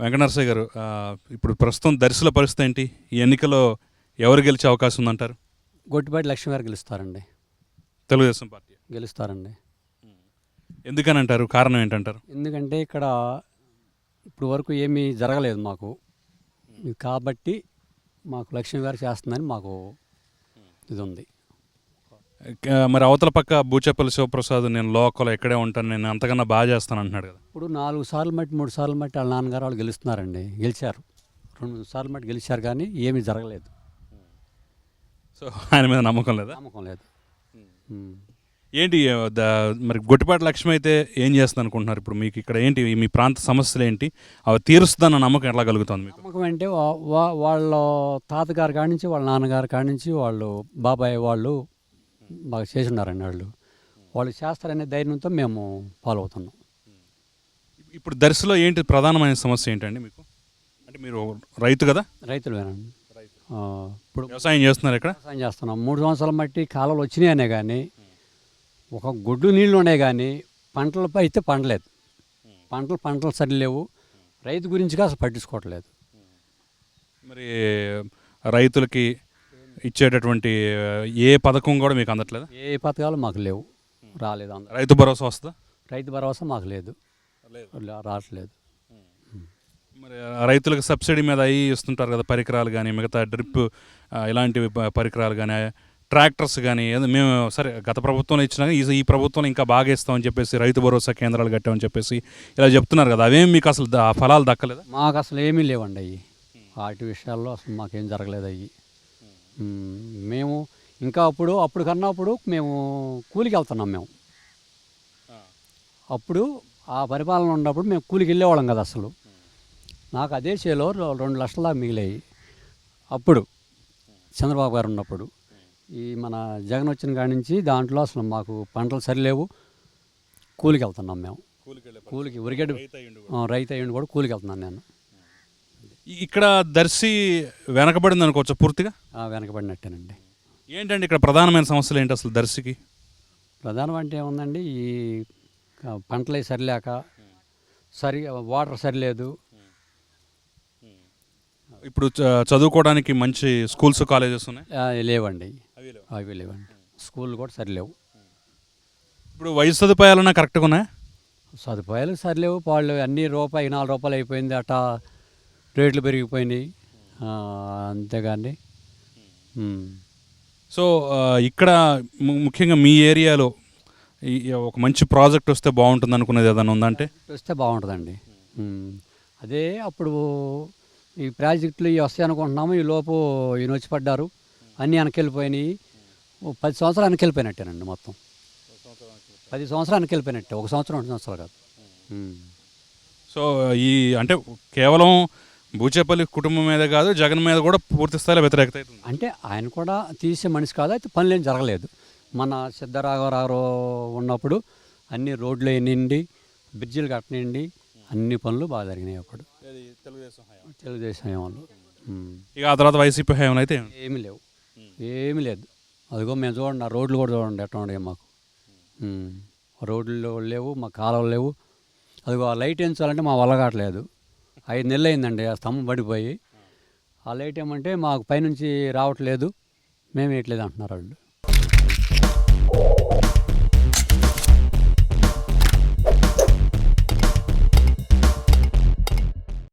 వెంకటనరసయ్య గారు, ఇప్పుడు ప్రస్తుతం దర్శిల పరిస్థితి ఏంటి? ఈ ఎన్నికలో ఎవరు గెలిచే అవకాశం ఉందంటారు? గొట్టిపాటి లక్ష్మి గారు గెలుస్తారండి. తెలుగుదేశం పార్టీ గెలుస్తారండి. ఎందుకని అంటారు? కారణం ఏంటంటారు? ఎందుకంటే ఇక్కడ ఇప్పుడు వరకు ఏమీ జరగలేదు మాకు, కాబట్టి మాకు లక్ష్మి గారు చేస్తుందని మాకు ఇది ఉంది. మరి అవతల పక్క బూచేపల్లి శివప్రసాద్ నేను లోకల్ ఎక్కడే ఉంటాను, నేను అంతకన్నా బాగా చేస్తాను అంటున్నాడు కదా. ఇప్పుడు 4 సార్లు మట్టి 3 సార్లు మట్టి వాళ్ళ నాన్నగారు వాళ్ళు గెలుస్తున్నారండి. గెలిచారు 2 సార్లు మట్టి గెలిచారు, కానీ ఏమీ జరగలేదు. సో ఆయన మీద నమ్మకం లేదా? నమ్మకం లేదు. ఏంటి మరి గొట్టిపాటి లక్ష్మి అయితే ఏం చేస్తుంది అనుకుంటున్నారు? ఇప్పుడు మీకు ఇక్కడ ఏంటి, మీ ప్రాంత సమస్యలు ఏంటి, అవి తీరుస్తుందన్న నమ్మకం ఎట్లా కలుగుతుంది మీకు? నమ్మకం అంటే వాళ్ళ తాతగారి కాడి నుంచి, వాళ్ళ నాన్నగారి కాడి నుంచి, వాళ్ళు బాబాయ్ వాళ్ళు బాగా చేసి ఉన్నారండి. వాళ్ళు చేస్తారనే ధైర్యంతో మేము ఫాలో అవుతున్నాం. ఇప్పుడు దర్శిలో ఏంటి ప్రధానమైన సమస్య ఏంటండి మీకు? అంటే మీరు రైతు కదా? రైతులేనండి. ఇప్పుడు వ్యవసాయం చేస్తున్నారు ఇక్కడ? వ్యవసాయం చేస్తున్నాం. 3 సంవత్సరాల మట్టి కాలువలు వచ్చినాయనే కానీ, ఒక గొడ్డు నీళ్ళు ఉన్నాయి కానీ పంటలపై అయితే పండలేదు. పంటలు సరిలేవు. రైతు గురించిగా అసలు పట్టించుకోవట్లేదు. మరి రైతులకి ఇచ్చేటటువంటి ఏ పథకం కూడా మీకు అందట్లేదు? ఏ పథకాలు మాకు లేవు, రాలేదు. రైతు భరోసా వస్తుందా? రైతు భరోసా మాకు లేదు, రావట్లేదు. మరి రైతులకు సబ్సిడీ మీద అవి ఇస్తుంటారు కదా, పరికరాలు కానీ, మిగతా డ్రిప్ ఇలాంటివి పరికరాలు కానీ, ట్రాక్టర్స్ కానీ. మేము సరే గత ప్రభుత్వంలో ఇచ్చినా ఈ ప్రభుత్వంలో ఇంకా బాగా ఇస్తామని చెప్పేసి రైతు భరోసా కేంద్రాలు కట్టామని చెప్పేసి ఇలా చెప్తున్నారు కదా, అవేమి మీకు అసలు ఫలాలు దక్కలేదా? మాకు అసలు ఏమీ లేవండి అవి. వాటి విషయాల్లో అసలు మాకేం జరగలేదు అవి. మేము ఇంకా అప్పుడు కన్నా మేము కూలికి వెళ్తున్నాం. మేము అప్పుడు ఆ పరిపాలన ఉన్నప్పుడు మేము కూలికి వెళ్ళేవాళ్ళం కదా. అసలు నాకు అదే చేలో 2 లక్షల దాకా మిగిలాయి అప్పుడు, చంద్రబాబు గారు ఉన్నప్పుడు. ఈ మన జగన్ వచ్చిన కాడి నుంచి దాంట్లో అసలు మాకు పంటలు సరిలేవు. కూలికి వెళ్తున్నాం మేము. కూలికి ఉరిగడ్డు రైతు అయ్యండి కూడా కూలికి వెళ్తున్నాను నేను. ఇక్కడ దర్శి వెనకబడింది అనుకోవచ్చు పూర్తిగా? వెనకబడినట్టేనండి. ఏంటంటే ఇక్కడ ప్రధానమైన సమస్యలు ఏంటి అసలు దర్శికి? ప్రధానం అంటే ఏముందండి, ఈ పంటలే సరిలేక, వాటర్ సరిలేదు. ఇప్పుడు చదువుకోవడానికి మంచి స్కూల్స్ కాలేజెస్ ఉన్నాయి? లేవండి, అవి లేవండి. స్కూళ్ళు కూడా సరిలేవు. ఇప్పుడు వైద్య సదుపాయాలన్నా కరెక్ట్గా ఉన్నాయి? సదుపాయాలు సరిలేవు. వాళ్ళు అన్నీ రూపాయి 4 రూపాయలు అయిపోయింది, అట్టా రేట్లు పెరిగిపోయినాయి. అంతేగాని సో ఇక్కడ ముఖ్యంగా మీ ఏరియాలో ఒక మంచి ప్రాజెక్ట్ వస్తే బాగుంటుంది అనుకునేది ఏదైనా ఉందంటే? వస్తే బాగుంటుందండి. అదే అప్పుడు ఈ ప్రాజెక్టులు ఇవి వస్తాయి అనుకుంటున్నాము. ఈ లోపు ఈయన వచ్చి పడ్డారు, అన్నీ వెనకెళ్ళిపోయినాయి. 10 సంవత్సరాలు వెనకెళ్ళిపోయినట్టేనండి మొత్తం. 10 సంవత్సరాలు వెనకెళ్ళిపోయినట్టే, 1 సంవత్సరం 2 సంవత్సరాలు కాదు. సో ఈ అంటే కేవలం బూచేపల్లి కుటుంబం మీద కాదు, జగన్ మీద కూడా పూర్తి స్థాయిలో వ్యతిరేకత అవుతుంది. అంటే ఆయన కూడా తీసే మనిషి కాదు, అయితే పనులేం జరగలేదు. మన సిద్ధరాఘవరావు ఉన్నప్పుడు అన్ని రోడ్లు నిండి, బ్రిడ్జిలు కట్టనిండి, అన్ని పనులు బాగా జరిగినాయి అప్పుడు తెలుగుదేశం హయాంలో. ఇక ఆ తర్వాత వైసీపీ హయాంలో అయితే ఏమీ లేవు, ఏమీ లేదు. అదిగో మేము చూడండి, ఆ రోడ్లు కూడా చూడండి ఎట్లా ఉండే మాకు. రోడ్లు లేవు, మా కాలువలు లేవు. అదిగో ఆ లైట్ వేయించాలంటే మా వల్ల కావట్లేదు. 5 నెలలు అయిందండి ఆ స్తంభం పడిపోయి. ఆ లైట్ ఏమంటే మాకు పైనుంచి రావట్లేదు, మేము వేయట్లేదు అంటున్నారు వాళ్ళు.